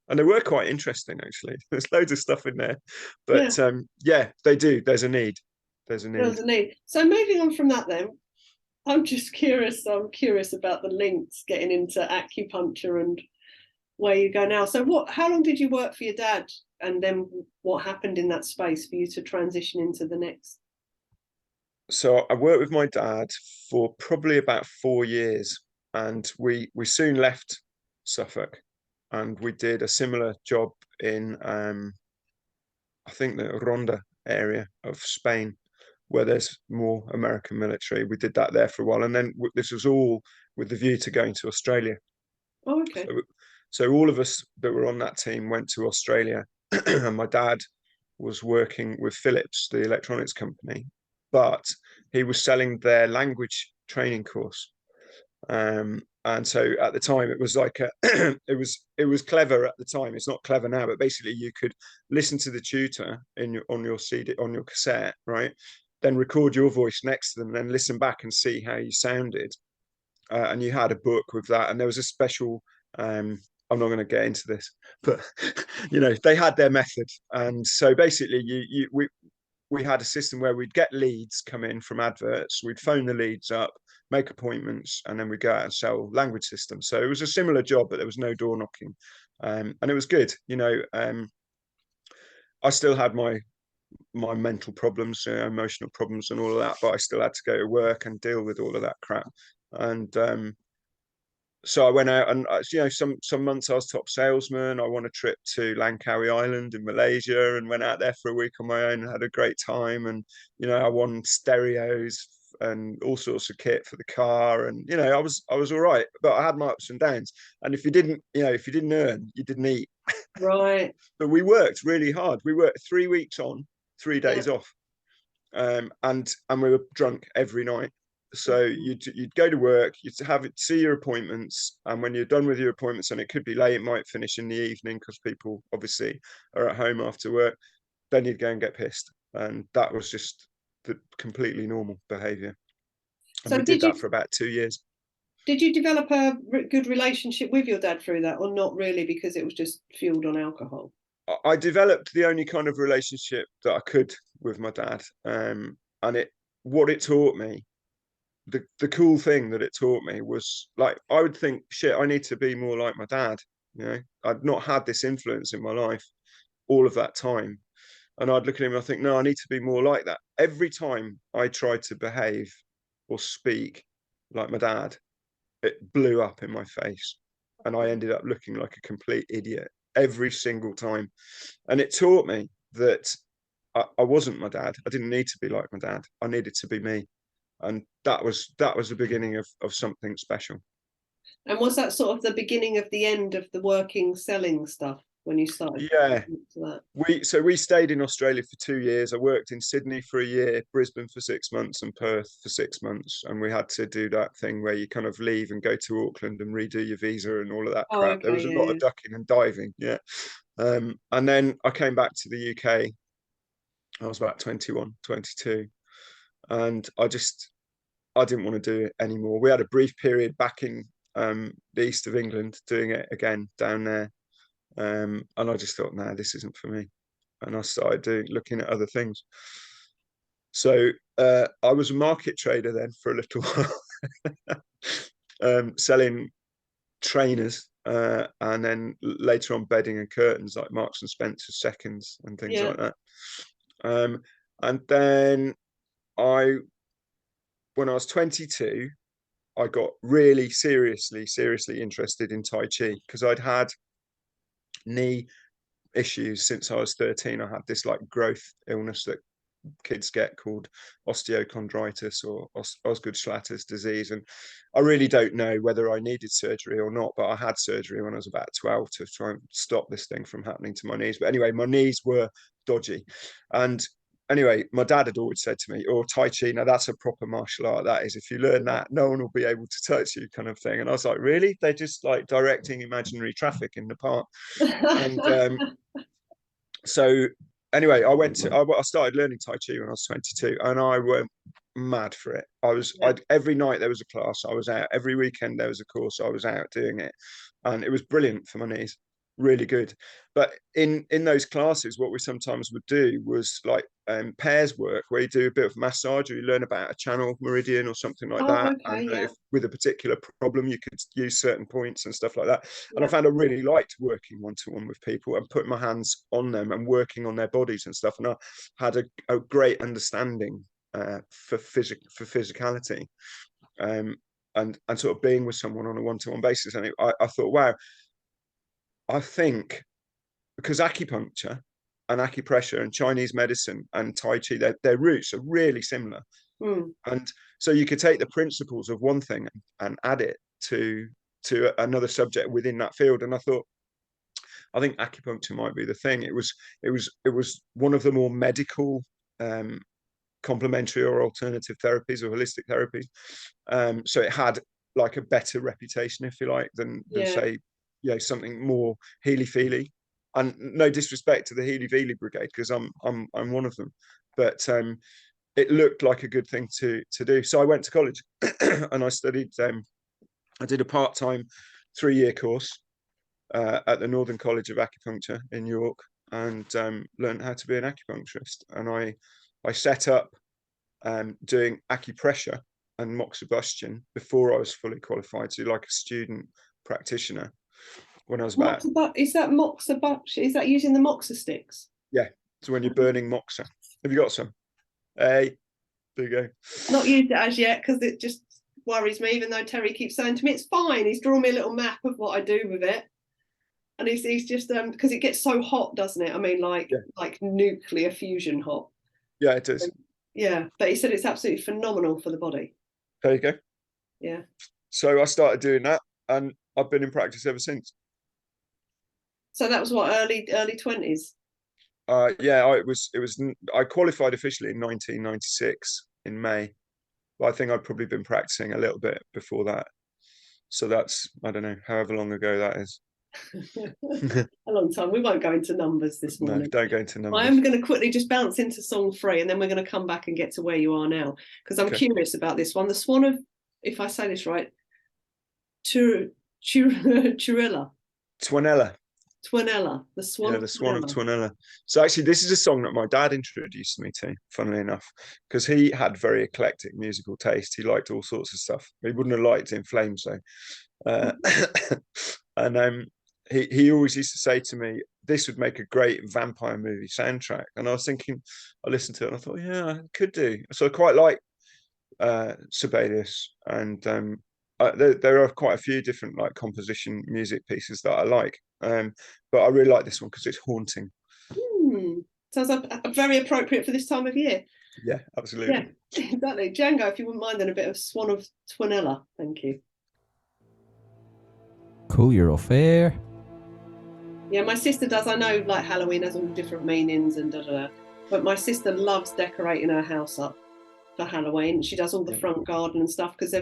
they were quite interesting, actually. There's loads of stuff in there, but they do. There's a need. There's a need. So moving on from that, then, I'm just curious. I'm curious about the links getting into acupuncture and where you go now. So how long did you work for your dad, and then what happened in that space for you to transition into the next? So I worked with my dad for probably about 4 years, and we soon left Suffolk, and we did a similar job in I think the Ronda area of Spain, where there's more American military. We did that there for a while, and then this was all with the view to going to Australia. Oh, okay. So all of us that were on that team went to Australia, and my dad was working with Philips, the electronics company, but he was selling their language training course. And so at the time it was like it was clever at the time. It's not clever now, but basically you could listen to the tutor on your CD, on your cassette, right? Then record your voice next to them, and then listen back and see how you sounded. And you had a book with that, and there was a special I'm not going to get into this, but they had their method. And so basically we had a system where we'd get leads come in from adverts, we'd phone the leads up, make appointments, and then we'd go out and sell language systems. So it was a similar job, but there was no door knocking. And it was good. I still had my mental problems, emotional problems and all of that, but I still had to go to work and deal with all of that crap. And so I went out, and some months I was top salesman. I won a trip to Langkawi Island in Malaysia and went out there for a week on my own and had a great time. And I won stereos and all sorts of kit for the car, and I was all right, but I had my ups and downs. And if you didn't earn, you didn't eat. Right. But we worked really hard. We worked 3 weeks on, 3 days off, and we were drunk every night. So you'd go to work, you'd see your appointments, and when you're done with your appointments, and it could be late, it might finish in the evening because people obviously are at home after work, then you'd go and get pissed. And that was just the completely normal behavior. And so we did that for about 2 years. Did you develop a good relationship with your dad through that, or not really, because it was just fueled on alcohol? I developed the only kind of relationship that I could with my dad, and what it taught me, the cool thing that it taught me was, like, I would think, shit, I need to be more like my dad. I'd not had this influence in my life all of that time, and I'd look at him and I think, no, I need to be more like that. Every time I tried to behave or speak like my dad, it blew up in my face, and I ended up looking like a complete idiot every single time. And it taught me that I wasn't my dad. I didn't need to be like my dad. I needed to be me. And that was the beginning of something special. And was that sort of the beginning of the end of the working selling stuff when you started? Yeah. We stayed in Australia for 2 years. I worked in Sydney for a year, Brisbane for 6 months, and Perth for 6 months. And we had to do that thing where you kind of leave and go to Auckland and redo your visa and all of that crap. Okay, there was a lot of ducking and diving. Yeah. And then I came back to the UK. I was about 21, 22. And I didn't want to do it anymore. We had a brief period back in the east of England doing it again down there. And I just thought, nah, this isn't for me. And I started looking at other things. So I was a market trader then for a little while, selling trainers, and then later on bedding and curtains like Marks and Spencer seconds and things like that. And then when I was 22, I got really seriously interested in Tai Chi, because I'd had knee issues since I was 13. I had this like growth illness that kids get called osteochondritis or Osgood-Schlatter's disease, and I really don't know whether I needed surgery or not, but I had surgery when I was about 12 to try and stop this thing from happening to my knees. But anyway, my knees were dodgy, and anyway, my dad had always said to me, "Oh, Tai Chi, now that's a proper martial art. That is, if you learn that, no one will be able to touch you," kind of thing. And I was like, really? They're just like directing imaginary traffic in the park. And so anyway, I started learning Tai Chi when I was 22, and I went mad for it. Every night there was a class, I was out. Every weekend there was a course, I was out doing it, and it was brilliant for my knees, really good. But in those classes, what we sometimes would do was like pairs work, where you do a bit of massage, or you learn about a channel meridian or something like that. Okay, and if with a particular problem, you could use certain points and stuff like that. And I found I really liked working one-to-one with people and putting my hands on them and working on their bodies and stuff. And I had a great understanding for physicality, and sort of being with someone on a one-to-one basis. And I thought, wow, I think because acupuncture and acupressure and Chinese medicine and Tai Chi, their roots are really similar. And so you could take the principles of one thing and add it to another subject within that field. And I thought, I think acupuncture might be the thing. It was one of the more medical complementary or alternative therapies or holistic therapies. So it had like a better reputation, if you like, than say, something more healy-feely. And no disrespect to the healy-feely brigade, because I'm one of them, but it looked like a good thing to do. So I went to college and I studied. I did a part-time 3-year course at the Northern College of Acupuncture in York, and learned how to be an acupuncturist. And I set up doing acupressure and moxibustion before I was fully qualified to like a student practitioner. When I was about, is that moxibustion? Is that using the moxa sticks? Yeah, so when you're burning moxa. Have you got some? Hey, there you go. Not used it as yet, because it just worries me, even though Terry keeps saying to me it's fine. He's drawn me a little map of what I do with it, and he's just because it gets so hot, doesn't it? I mean, like nuclear fusion hot. Yeah, it is. Yeah, but he said it's absolutely phenomenal for the body. There you go. Yeah. So I started doing that, and I've been in practice ever since. So that was what, early 20s? I qualified officially in 1996 in May, but I think I'd probably been practicing a little bit before that. So that's, I don't know, however long ago that is. A long time. We won't go into numbers this morning. No, don't go into numbers. I am going to quickly just bounce into song 3, and then we're going to come back and get to where you are now, because I'm curious about this one. The Swan of, if I say this right, Twinella. The Swan. Yeah, the Swan of Twinella. So actually, this is a song that my dad introduced me to, funnily enough, because he had very eclectic musical taste. He liked all sorts of stuff. He wouldn't have liked In Flames, though. And he always used to say to me, this would make a great vampire movie soundtrack. And I was thinking, I listened to it and I thought, yeah, I could do. So I quite like Sibelius, and there are quite a few different like composition music pieces that I like. But I really like this one because it's haunting. Sounds very appropriate for this time of year. Yeah, absolutely. Yeah, exactly. Django, if you wouldn't mind, then a bit of Swan of Twinella. Thank you. Cool, you're off air. Yeah, my sister does. I know like Halloween has all different meanings and da-da-da, but my sister loves decorating her house up for Halloween. She does all the front garden and stuff, because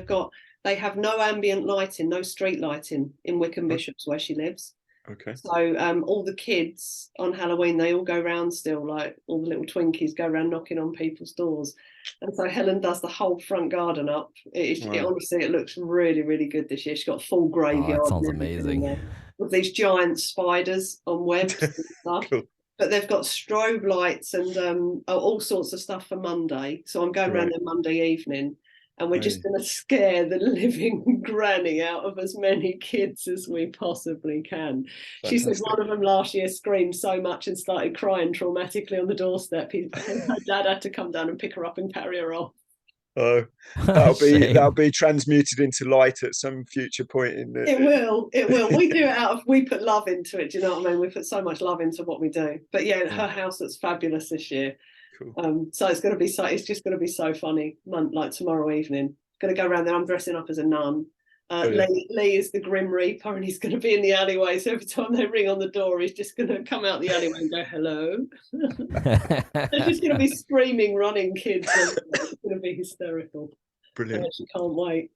they have no ambient lighting, no street lighting in Wickham Bishops where she lives. Okay. So all the kids on Halloween, they all go round still, like all the little Twinkies go around knocking on people's doors. And so Helen does the whole front garden up. Honestly, it looks really, really good this year. She's got a full graveyard. Oh, that sounds amazing. With these giant spiders on webs and stuff. Cool. But they've got strobe lights and all sorts of stuff for Monday. So I'm going around there Monday evening. and we're just going to scare the living granny out of as many kids as we possibly can. Fantastic. She said one of them last year screamed so much and started crying traumatically on the doorstep. Her dad had to come down and pick her up and carry her off. Oh, that'll be transmuted into light at some future point in the. It will. We do it we put love into it. Do you know what I mean? We put so much love into what we do. But yeah, her house looks fabulous this year. Cool. So it's going to be it's just going to be so funny. Like tomorrow evening, going to go around there. I'm dressing up as a nun. Lee is the Grim Reaper, and he's going to be in the alleyway. So every time they ring on the door, he's just going to come out the alleyway and go, hello. They're just going to be screaming, running kids. It's going to be hysterical. Brilliant. I actually can't wait.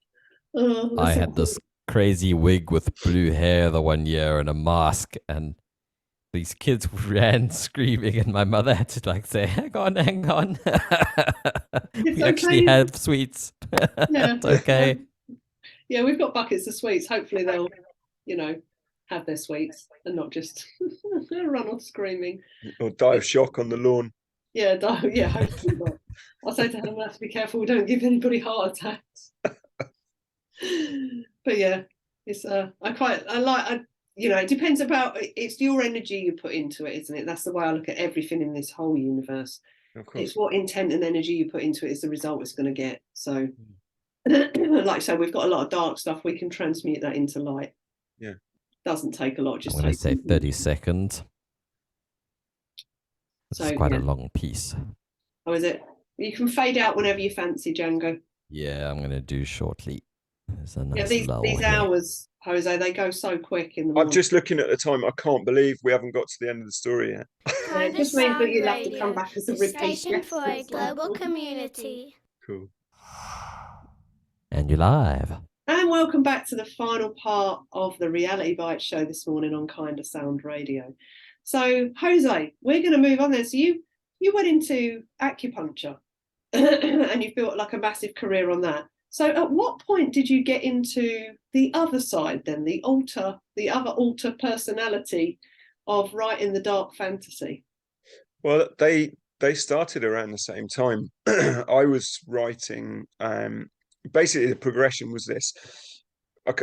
I had this crazy wig with blue hair the one year and a mask, and these kids ran screaming, and my mother had to like say, hang on. We actually have sweets. Yeah. It's okay. Yeah, we've got buckets of sweets. Hopefully they'll, have their sweets and not just run off screaming. Or die of shock on the lawn. Yeah, hopefully not. I'll say to her, we'll have to be careful we don't give anybody heart attacks. But yeah, it's it depends it's your energy you put into it, isn't it? That's the way I look at everything in this whole universe. Of course. It's what intent and energy you put into it is the result it's going to get. So like I said, we've got a lot of dark stuff. We can transmute that into light. Yeah. Doesn't take a lot. Just I'm going to say 30 seconds. It's quite a long piece. Oh, is it? You can fade out whenever you fancy, Django. Yeah, I'm going to do shortly. There's a nice these hours, Jose, they go so quick in the morning. I'm just looking at the time. I can't believe we haven't got to the end of the story yet. It just means that you'll have to come back as a repeat station for a global community. Cool. And you're live. And welcome back to the final part of the Reality Bites show this morning on Kindasound Radio. So, Jose, we're going to move on there. So you went into acupuncture and you built like a massive career on that. So at what point did you get into the other side then, the other alter personality of writing the dark fantasy? Well, they started around the same time. I was writing, basically the progression was this.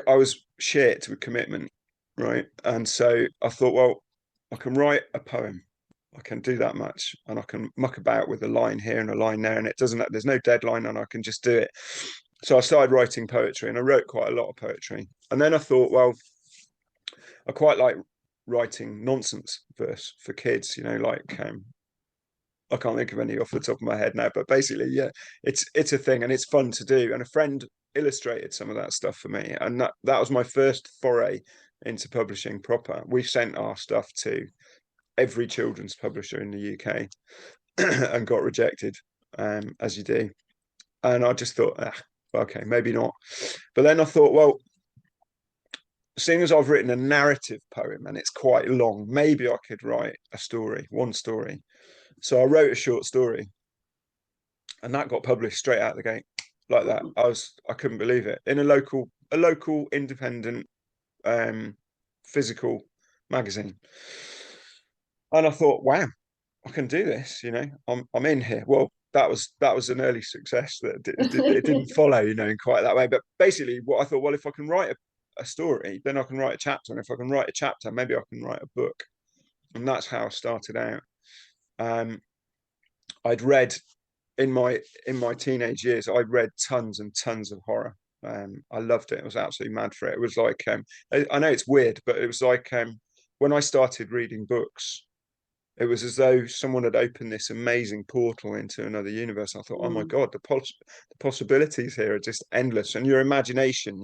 I was shit with commitment, right? And so I thought, well, I can write a poem. I can do that much, and I can muck about with a line here and a line there, and there's no deadline, and I can just do it. So I started writing poetry, and I wrote quite a lot of poetry. And then I thought, well, I quite like writing nonsense verse for kids, like I can't think of any off the top of my head now, but basically, yeah, it's a thing, and it's fun to do. And a friend illustrated some of that stuff for me, and that was my first foray into publishing proper. We sent our stuff to every children's publisher in the UK and got rejected, as you do. And I just thought, okay, maybe not. But then I thought, well, seeing as I've written a narrative poem and it's quite long, maybe I could write one story. So I wrote a short story, and that got published straight out the gate like that. I couldn't believe it, in a local independent physical magazine. And I thought, wow, I can do this, I'm in here. Well, that was an early success that it didn't follow, in quite that way. But basically what I thought, well, if I can write a story, then I can write a chapter. And if I can write a chapter, maybe I can write a book. And that's how I started out. I'd read in my teenage years, I read tons and tons of horror. I loved it. I was absolutely mad for it. It was like, I know it's weird, but it was like when I started reading books, it was as though someone had opened this amazing portal into another universe. I thought, oh my God, the possibilities here are just endless. And your imagination,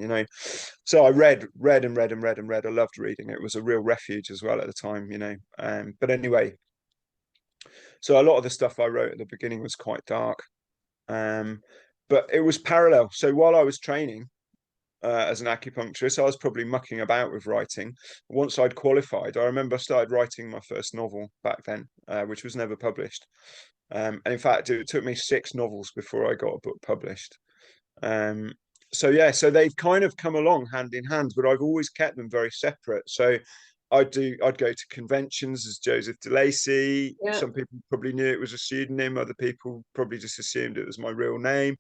So I read and read and read and read. I loved reading. It was a real refuge as well at the time, But anyway, so a lot of the stuff I wrote at the beginning was quite dark. But it was parallel. So while I was training as an acupuncturist, I was probably mucking about with writing. Once I'd qualified, I remember I started writing my first novel back then, which was never published. And in fact, it took me 6 novels before I got a book published. So they've kind of come along hand in hand, but I've always kept them very separate. So I'd go to conventions as Joseph de Lacey. Yeah. Some people probably knew it was a pseudonym. Other people probably just assumed it was my real name.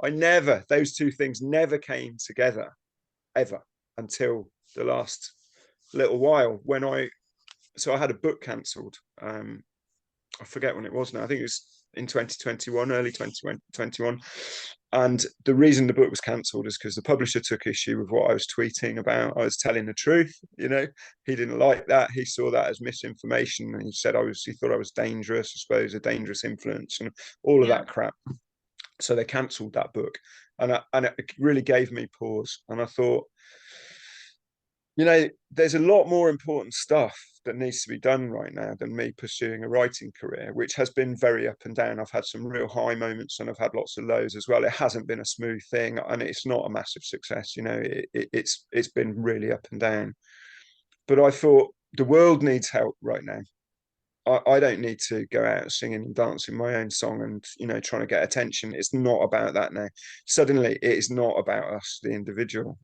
Those two things never came together ever until the last little while when I had a book cancelled. I forget when it was now. I think it was in 2021, early 2021. And the reason the book was cancelled is because the publisher took issue with what I was tweeting about. I was telling the truth, you know. He didn't like that. He saw that as misinformation, and he said he thought I was dangerous, I suppose, a dangerous influence, and all of that crap. So they cancelled that book, and it really gave me pause. And I thought, you know, there's a lot more important stuff that needs to be done right now than me pursuing a writing career, which has been very up and down. I've had some real high moments and I've had lots of lows as well. It hasn't been a smooth thing, and it's not a massive success. You know, it's been really up and down. But I thought the world needs help right now. I don't need to go out singing and dancing my own song and, you know, trying to get attention. It's not about that now. Suddenly, it is not about us, the individual.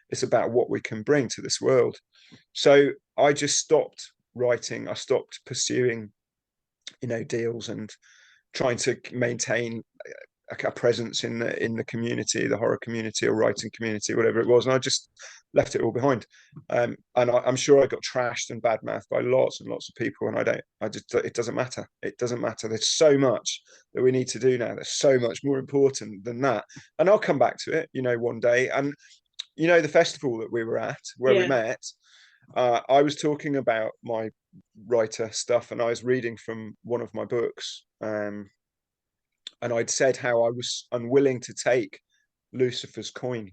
It's about what we can bring to this world. So I just stopped writing. I stopped pursuing, you know, deals and trying to maintain a presence in the community, the horror community or writing community, whatever it was, and I just left it all behind. And I'm sure I got trashed and badmouthed by lots and lots of people, and it doesn't matter. It doesn't matter. There's so much that we need to do now. There's so much more important than that, and I'll come back to it, you know, one day. And you know, the festival that we were at, where we met, I was talking about my writer stuff, and I was reading from one of my books. And I'd said how I was unwilling to take Lucifer's coin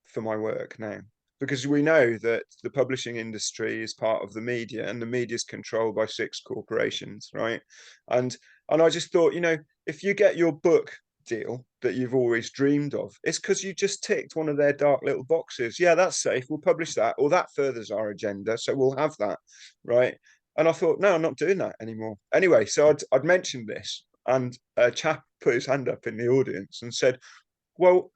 for my work now, because we know that the publishing industry is part of the media, and the media is controlled by 6 corporations, right? And I just thought, you know, if you get your book deal that you've always dreamed of, it's because you just ticked one of their dark little boxes. Yeah, that's safe. We'll publish that, or that furthers our agenda, so we'll have that, right? And I thought, no, I'm not doing that anymore. Anyway, so I'd mentioned this, and a chap put his hand up in the audience and said, well,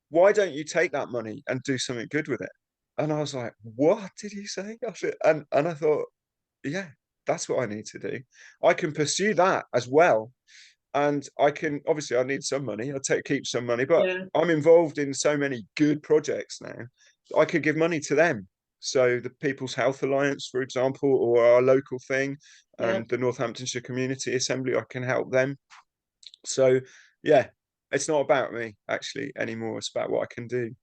why don't you take that money and do something good with it? And I was like, what did he say? And I thought, yeah, that's what I need to do. I can pursue that as well. And I can, obviously I need some money. I'll keep some money, but I'm involved in so many good projects now. I could give money to them. So the People's Health Alliance, for example, or our local thing, the Northamptonshire Community Assembly, I can help them. So yeah, it's not about me actually anymore. It's about what I can do.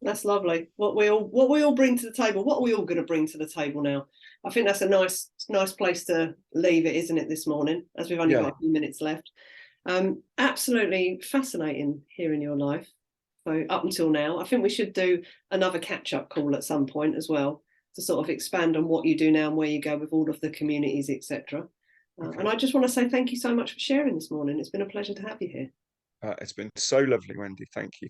That's lovely. What we all bring to the table. What are we all going to bring to the table now? I think that's a nice place to leave it, isn't it, this morning, as we've only got a few minutes left. Absolutely fascinating hearing your life. So up until now, I think we should do another catch-up call at some point as well, to sort of expand on what you do now and where you go with all of the communities, etc. And I just want to say thank you so much for sharing this morning. It's been a pleasure to have you here. It's been so lovely, Wendy. Thank you.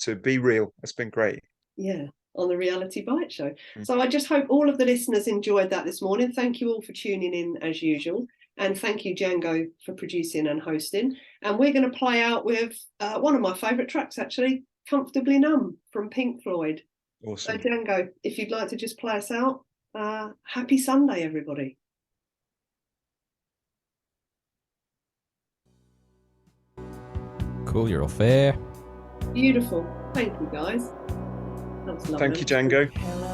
To be real, it's been great. Yeah, on the Reality Bite Show. So I just hope all of the listeners enjoyed that this morning. Thank you all for tuning in as usual. And thank you, Django, for producing and hosting. And we're going to play out with one of my favourite tracks, actually, Comfortably Numb from Pink Floyd. Awesome. So Django, if you'd like to just play us out, happy Sunday, everybody. Cool, you're all fair. Beautiful. Thank you, guys. That was lovely. Thank you, Django.